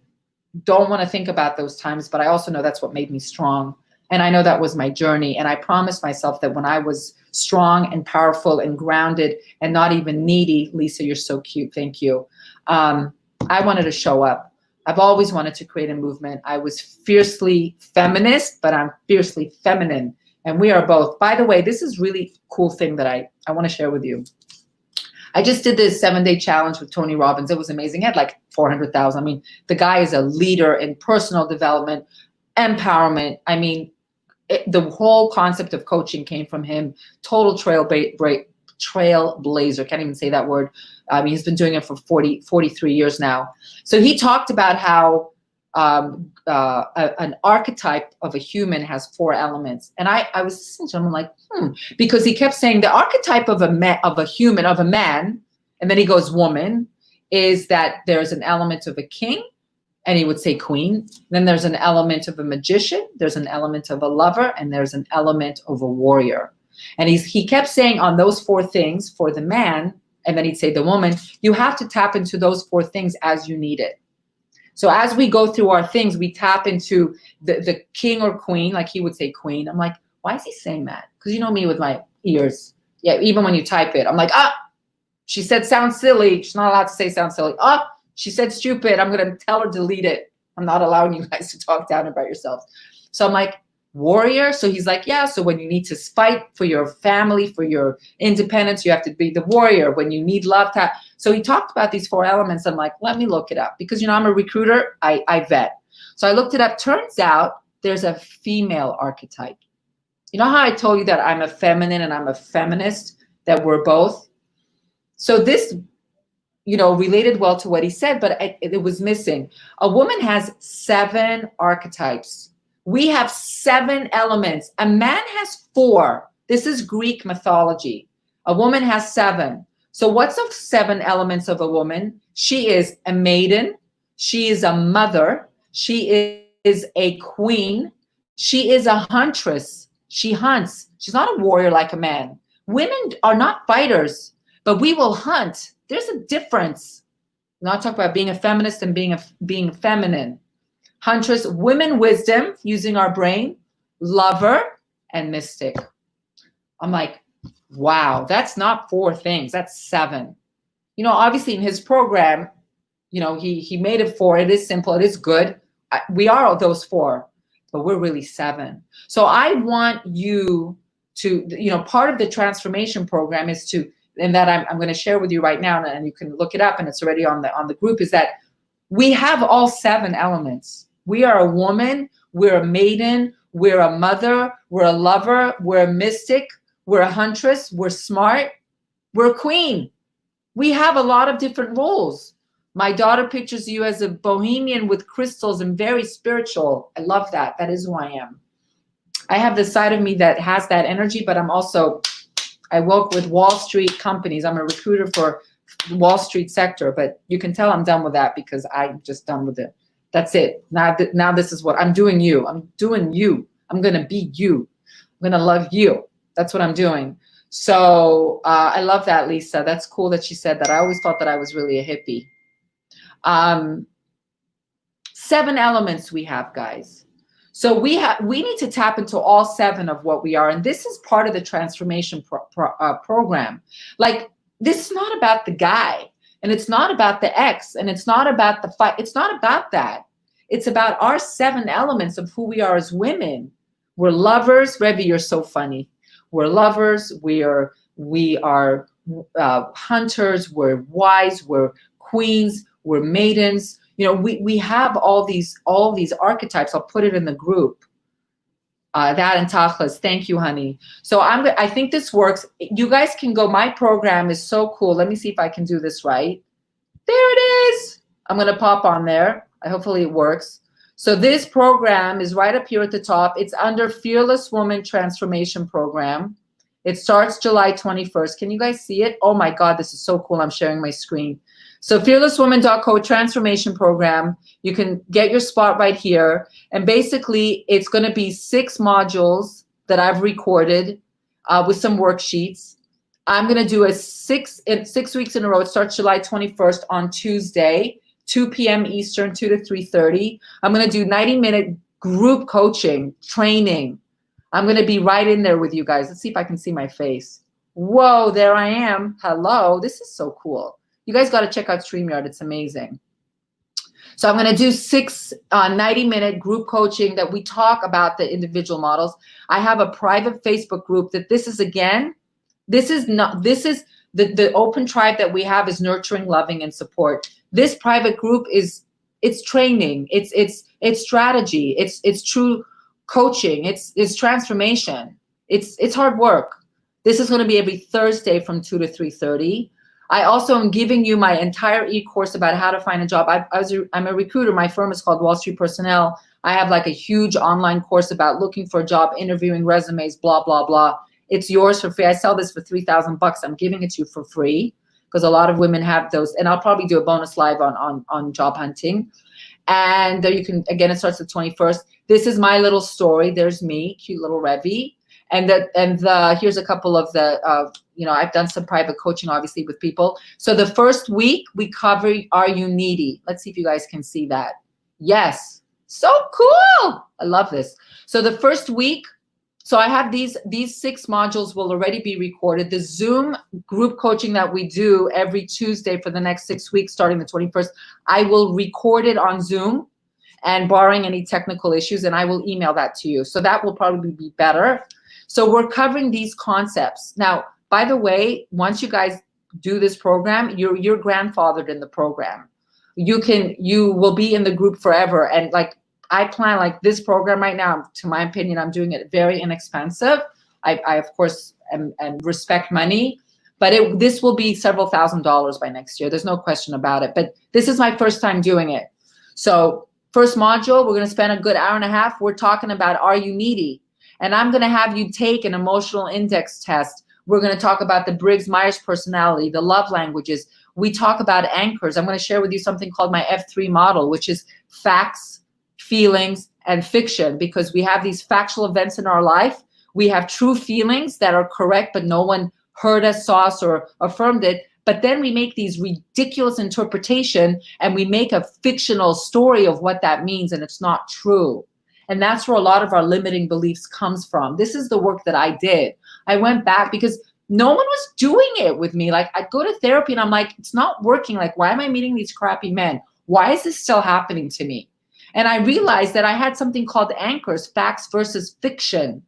don't want to think about those times, but I also know that's what made me strong. And I know that was my journey. And I promised myself that when I was strong and powerful and grounded and not even needy, Lisa, you're so cute. Thank you. I wanted to show up. I've always wanted to create a movement. I was fiercely feminist, but I'm fiercely feminine. And we are both. By the way, this is really cool thing that I want to share with you. I just did this 7-day challenge with Tony Robbins. It was amazing. He had like 400,000. I mean, the guy is a leader in personal development, empowerment. I mean, the whole concept of coaching came from him. Total trailblazer. Can't even say that word. He's been doing it for 43 years now. So he talked about how an archetype of a human has 4 elements. And I was listening to him, I'm like, because he kept saying the archetype of a man, and then he goes woman, is that there's an element of a king, and he would say queen. Then there's an element of a magician, there's an element of a lover, and there's an element of a warrior. And he kept saying on those 4 things for the man, and then he'd say the woman, you have to tap into those 4 things as you need it. So as we go through our things, we tap into the king or queen, like he would say queen. I'm like, why is he saying that? Because you know me with my ears. Yeah, even when you type it, I'm like, she said sound silly. She's not allowed to say sound silly. She said stupid. I'm going to tell her delete it. I'm not allowing you guys to talk down about yourselves. So I'm like, warrior. So he's like, yeah, so when you need to fight for your family, for your independence, you have to be the warrior. When you need love, so he talked about these 4 elements. I'm like, let me look it up, because, you know, I'm a recruiter. I vet. So I looked it up. Turns out there's a female archetype. You know how I told you that I'm a feminine and I'm a feminist, that we're both? So this, you know, related well to what he said, but it was missing. A woman has 7 archetypes. We have 7 elements. A man has 4. This is Greek mythology. A woman has 7. So what's the 7 elements of a woman? She is a maiden. She is a mother. She is a queen. She is a huntress. She hunts. She's not a warrior like a man. Women are not fighters, but we will hunt. There's a difference. We're not talking about being a feminist and being feminine. Huntress, women wisdom, using our brain, lover, and mystic. I'm like, wow, that's not 4 things. That's 7. You know, obviously in his program, you know, he made it 4. It is simple. It is good. we are those 4, but we're really 7. So I want you to, you know, part of the transformation program is to, and that I'm going to share with you right now, and you can look it up, and it's already on the group, is that we have all 7 elements. We are a woman, we're a maiden, we're a mother, we're a lover, we're a mystic, we're a huntress, we're smart, we're a queen. We have a lot of different roles. My daughter pictures you as a bohemian with crystals and very spiritual. I love that. That is who I am. I have this side of me that has that energy, but I'm also, I work with Wall Street companies. I'm a recruiter for the Wall Street sector, but you can tell I'm done with that because I'm just done with it. That's it. Now this is what I'm doing. I'm doing you. I'm going to be you. I'm going to love you. That's what I'm doing. So I love that, Lisa. That's cool that she said that. I always thought that I was really a hippie. 7 elements we have, guys. So we need to tap into all 7 of what we are. And this is part of the transformation program. Like, this is not about the guy, and it's not about the ex, and it's not about the fight. It's not about that. It's about our 7 elements of who we are as women. We're lovers. Revi, you're so funny. We're lovers. We are hunters. We're wise. We're queens. We're maidens. You know, we have all these archetypes. I'll put it in the group. That and Tachlis. Thank you, honey. So I think this works. You guys can go. My program is so cool. Let me see if I can do this right. There it is. I'm going to pop on there. Hopefully it works. So this program is right up here at the top. It's under Fearless Woman Transformation Program. It starts July 21st. Can you guys see it? Oh my God, this is so cool. I'm sharing my screen. So fearlesswoman.co transformation program. You can get your spot right here. And basically, it's going to be 6 modules that I've recorded with some worksheets. I'm going to do 6 weeks in a row. It starts July 21st on Tuesday, 2 p.m. Eastern, 2 to 3:30. I'm going to do 90-minute group coaching, training. I'm going to be right in there with you guys. Let's see if I can see my face. Whoa, there I am. Hello. This is so cool. You guys got to check out StreamYard. It's amazing. So I'm going to do 6 90-minute group coaching that we talk about the individual models. I have a private Facebook group that the open tribe that we have is nurturing, loving, and support. This private group it's training, it's strategy, it's true coaching, it's transformation, it's hard work. This is going to be every Thursday from 2 to 3:30. I also am giving you my entire e-course about how to find a job. I'm a recruiter. My firm is called Wall Street Personnel. I have like a huge online course about looking for a job, interviewing, resumes, blah, blah, blah. It's yours for free. I sell this for $3,000. I'm giving it to you for free because a lot of women have those. And I'll probably do a bonus live on job hunting. And there you can, again, it starts the 21st. This is my little story. There's me, cute little Revi. And here's a couple of I've done some private coaching, obviously, with people. So the first week we cover, are you needy? Let's see if you guys can see that. Yes. So cool. I love this. So the first week, so I have these 6 modules will already be recorded. The Zoom group coaching that we do every Tuesday for the next 6 weeks, starting the 21st, I will record it on Zoom, and barring any technical issues, and I will email that to you. So that will probably be better. So we're covering these concepts. Now, by the way, once you guys do this program, you're grandfathered in the program. You will be in the group forever. And like, I plan like this program right now, to my opinion, I'm doing it very inexpensive. I of course, and respect money, but this will be several $1,000s by next year. There's no question about it. But this is my first time doing it. So first module, we're going to spend a good hour and a half. We're talking about, are you needy? And I'm going to have you take an emotional index test. We're going to talk about the Briggs-Myers personality, the love languages. We talk about anchors. I'm going to share with you something called my F3 model, which is facts, feelings, and fiction, because we have these factual events in our life. We have true feelings that are correct, but no one heard us, saw us, or affirmed it. But then we make these ridiculous interpretation, and we make a fictional story of what that means, and it's not true. And that's where a lot of our limiting beliefs comes from. This is the work that I did. I went back because no one was doing it with me. Like, I'd go to therapy and I'm like, it's not working. Like, why am I meeting these crappy men? Why is this still happening to me? And I realized that I had something called anchors, facts versus fiction.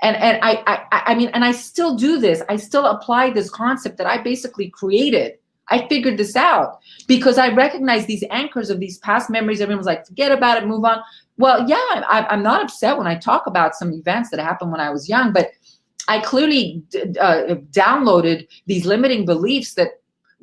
And I mean, and I still do this. I still apply this concept that I basically created. I figured this out because I recognize these anchors of these past memories. Everyone's like, forget about it, move on. Well, yeah, I'm not upset when I talk about some events that happened when I was young, but I clearly downloaded these limiting beliefs that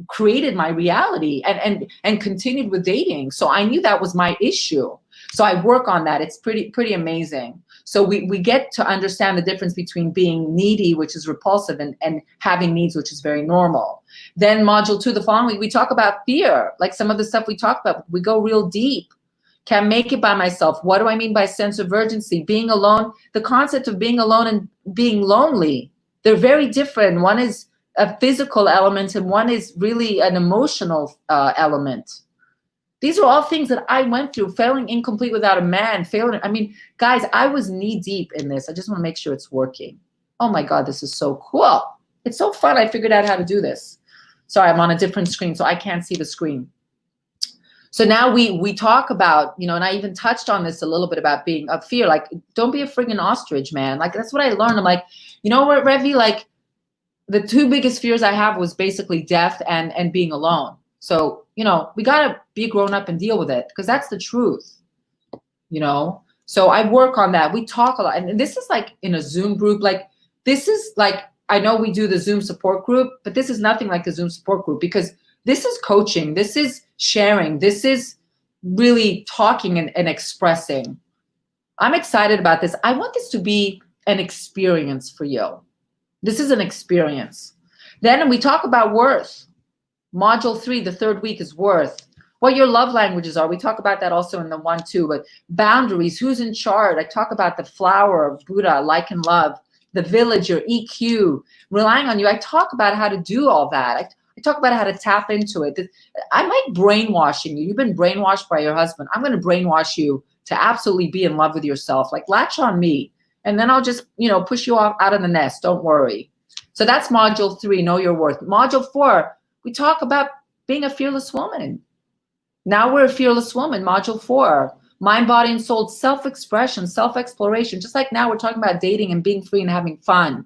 created my reality and continued with dating. So I knew that was my issue. So I work on that. It's pretty amazing. So we get to understand the difference between being needy, which is repulsive, and having needs, which is very normal. Then module 2, the following week, we talk about fear, like some of the stuff we talked about. We go real deep. Can't make it by myself. What do I mean by sense of urgency? Being alone, the concept of being alone and being lonely, they're very different. One is a physical element and one is really an emotional element. These are all things that I went through, feeling incomplete without a man, I mean, guys, I was knee deep in this. I just want to make sure it's working. Oh my God, this is so cool. It's so fun. I figured out how to do this. Sorry, I'm on a different screen, so I can't see the screen. So now we talk about, you know, and I even touched on this a little bit about being of fear. Like, don't be a friggin' ostrich, man. Like, that's what I learned. I'm like, you know what, Revi, like, the 2 biggest fears I have was basically death and being alone. So, you know, we got to be grown up and deal with it because that's the truth, you know? So I work on that. We talk a lot. And this is like in a Zoom group. Like, this is like, I know we do the Zoom support group, but this is nothing like a Zoom support group because this is coaching. This is sharing. This is really talking and expressing. I'm excited about this. I want this to be an experience for you. This is an experience. Then we talk about worth. Module 3, the 3rd week, is worth. What your love languages are. We talk about that also in the 1, 2. But boundaries, who's in charge. I talk about the flower of Buddha, like and love. The village, your EQ, relying on you. I talk about how to do all that. I talk about how to tap into it. I'm like brainwashing you. You've been brainwashed by your husband. I'm going to brainwash you to absolutely be in love with yourself. Like, latch on me. And then I'll just, you know, push you off out of the nest. Don't worry. So that's module 3, know your worth. Module 4, we talk about being a fearless woman. Now we're a fearless woman. Module 4, mind, body, and soul, self-expression, self-exploration. Just like now we're talking about dating and being free and having fun.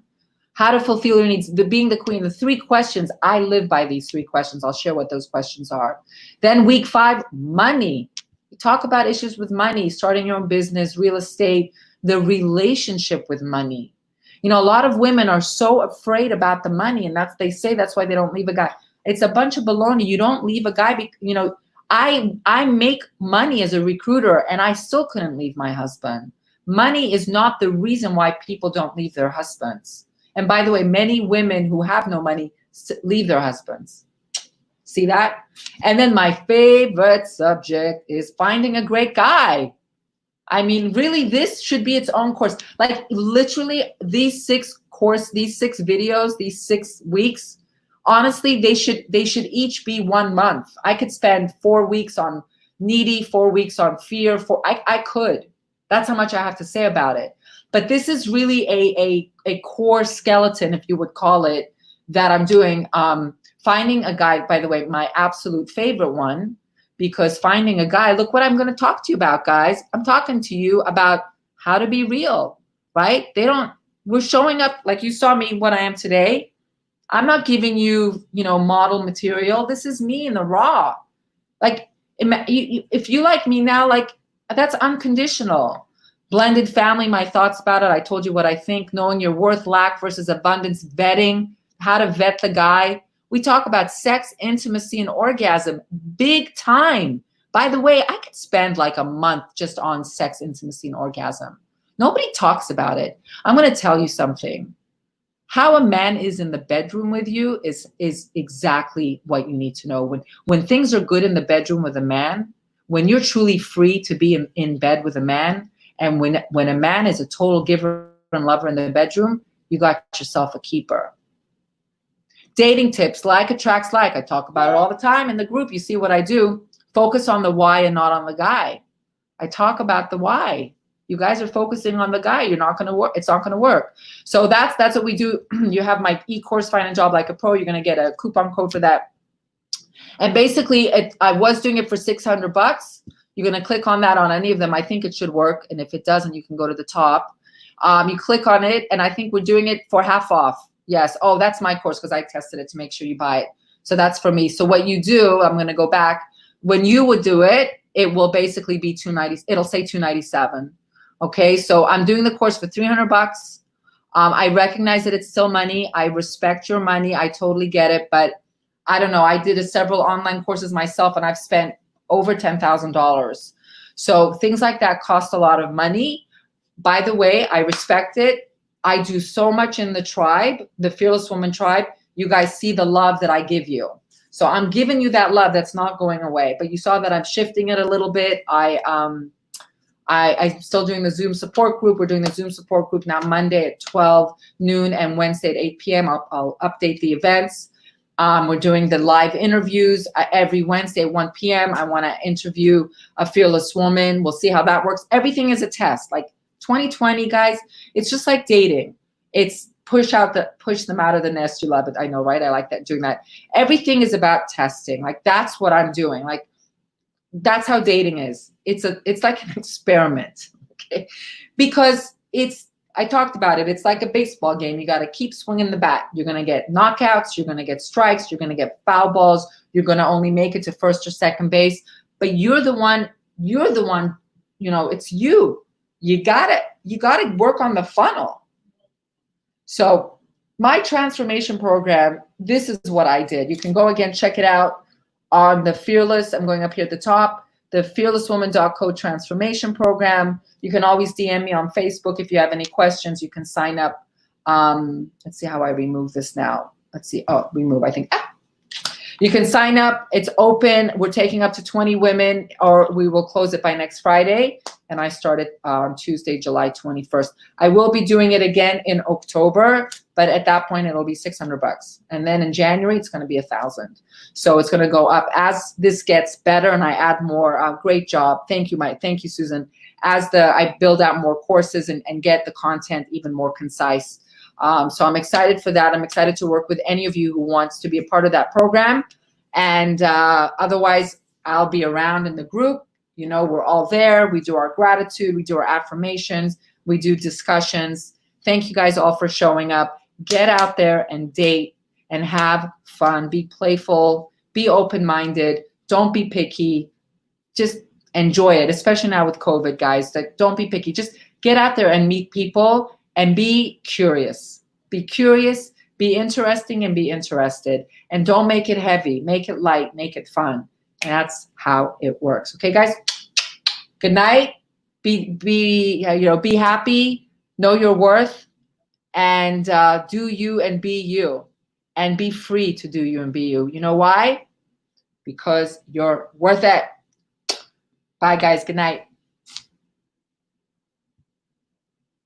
How to fulfill your needs, being the queen, the 3 questions. I live by these 3 questions. I'll share what those questions are. Then week 5, money. We talk about issues with money, starting your own business, real estate, the relationship with money. You know, a lot of women are so afraid about the money, and they say that's why they don't leave a guy. It's a bunch of baloney. You don't leave a guy, you know, I make money as a recruiter and I still couldn't leave my husband. Money is not the reason why people don't leave their husbands. And by the way, many women who have no money leave their husbands. See that? And then my favorite subject is finding a great guy. I mean, really, this should be its own course. Like, literally, these 6 videos, these 6 weeks, honestly, they should each be 1 month. I could spend 4 weeks on needy, 4 weeks on fear. I could. That's how much I have to say about it. But this is really a core skeleton, if you would call it, that I'm doing. Finding a guy, by the way, my absolute favorite one, because finding a guy, look what I'm going to talk to you about, guys. I'm talking to you about how to be real, right? We're showing up like you saw me, what I am today. I'm not giving you, you know, model material. This is me in the raw. Like, if you like me now, like, that's unconditional. Blended family, my thoughts about it. I told you what I think. Knowing your worth, lack versus abundance, vetting, how to vet the guy. We talk about sex, intimacy, and orgasm. Big time. By the way, I could spend like a month just on sex, intimacy, and orgasm. Nobody talks about it. I'm going to tell you something. How a man is in the bedroom with you is exactly what you need to know. When things are good in the bedroom with a man, when you're truly free to be in bed with a man, and when a man is a total giver and lover in the bedroom, you got yourself a keeper. Dating tips, like attracts like. I talk about it all the time in the group. You see what I do. Focus on the why and not on the guy. I talk about the why. You guys are focusing on the guy. You're not going to work. It's not going to work. So that's what we do. You have my eCourse, Find a Job Like a Pro. You're going to get a coupon code for that. And basically, I was doing it for $600. You're going to click on that on any of them. I think it should work. And if it doesn't, you can go to the top. You click on it, and I think we're doing it for half off. Yes. Oh, that's my course because I tested it to make sure you buy it. So that's for me. So what you do, I'm going to go back. When you would do it, it will basically be $290. It'll say $297. Okay. So I'm doing the course for $300. I recognize that it's still money. I respect your money. I totally get it. But I don't know. I did several online courses myself, and I've spent over $10,000. So things like that cost a lot of money. By the way, I respect it. I do so much in the tribe, the Fearless Woman tribe. You guys see the love that I give you. So I'm giving you that love that's not going away. But you saw that I'm shifting it a little bit. I'm still doing the Zoom support group. We're doing the Zoom support group now Monday at 12 noon and Wednesday at 8 p.m. I'll update the events. We're doing the live interviews every Wednesday at 1 p.m. I want to interview a fearless woman. We'll see how that works. Everything is a test. Like 2020, guys, it's just like dating. It's push them out of the nest you love it. I know, right? I like that, doing that. Everything is about testing. Like that's what I'm doing. Like that's how dating is. It's like an experiment, okay? Because I talked about it. It's like a baseball game. You got to keep swinging the bat. You're going to get knockouts. You're going to get strikes. You're going to get foul balls. You're going to only make it to first or second base. But you're the one, it's you. You got to work on the funnel. So my transformation program, this is what I did. You can go again, check it out on the Fearless. I'm going up here at the top, the fearlesswoman.co transformation program. You can always DM me on Facebook if you have any questions. You can sign up. Let's see how I remove this now. Let's see. Oh, remove, I think. You can sign up. It's open. We're taking up to 20 women, or we will close it by next Friday. And I started on Tuesday, July 21st. I will be doing it again in October, but at that point it'll be $600. And then in January it's going to be $1,000. So it's going to go up as this gets better and I add more. Great job. Thank you, Mike. Thank you, Susan. As I build out more courses and get the content even more concise. So I'm excited for that. I'm excited to work with any of you who wants to be a part of that program. And otherwise, I'll be around in the group. You know, we're all there. We do our gratitude. We do our affirmations. We do discussions. Thank you guys all for showing up. Get out there and date and have fun. Be playful. Be open-minded. Don't be picky. Just enjoy it, especially now with COVID, guys. Like, don't be picky. Just get out there and meet people and be curious. Be curious, be interesting, and be interested. And don't make it heavy. Make it light. Make it fun. And that's how it works. Okay, guys? Good night. Be happy. Know your worth. And do you and be you. And be free to do you and be you. You know why? Because you're worth it. Bye, guys. Good night.